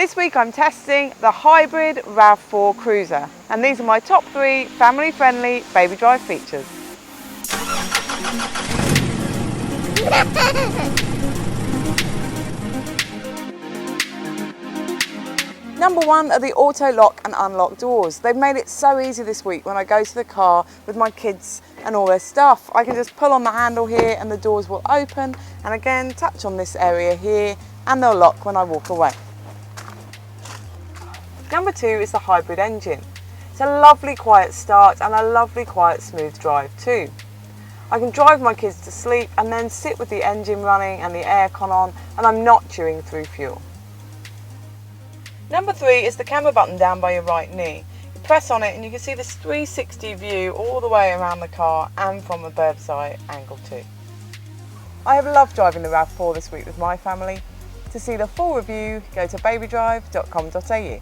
This week I'm testing the hybrid RAV4 Cruiser, and these are my top 3 family-friendly baby drive features. Number 1 are the auto lock and unlock doors. They've made it so easy this week when I go to the car with my kids and all their stuff. I can just pull on the handle here and the doors will open, and again touch on this area here and they'll lock when I walk away. Number 2 is the hybrid engine. It's a lovely quiet start and a lovely quiet smooth drive too. I can drive my kids to sleep and then sit with the engine running and the aircon on, and I'm not chewing through fuel. Number 3 is the camera button down by your right knee. You press on it and you can see this 360 view all the way around the car and from a bird's eye angle too. I have loved driving the RAV4 this week with my family. To see the full review, go to BabyDrive.com.au.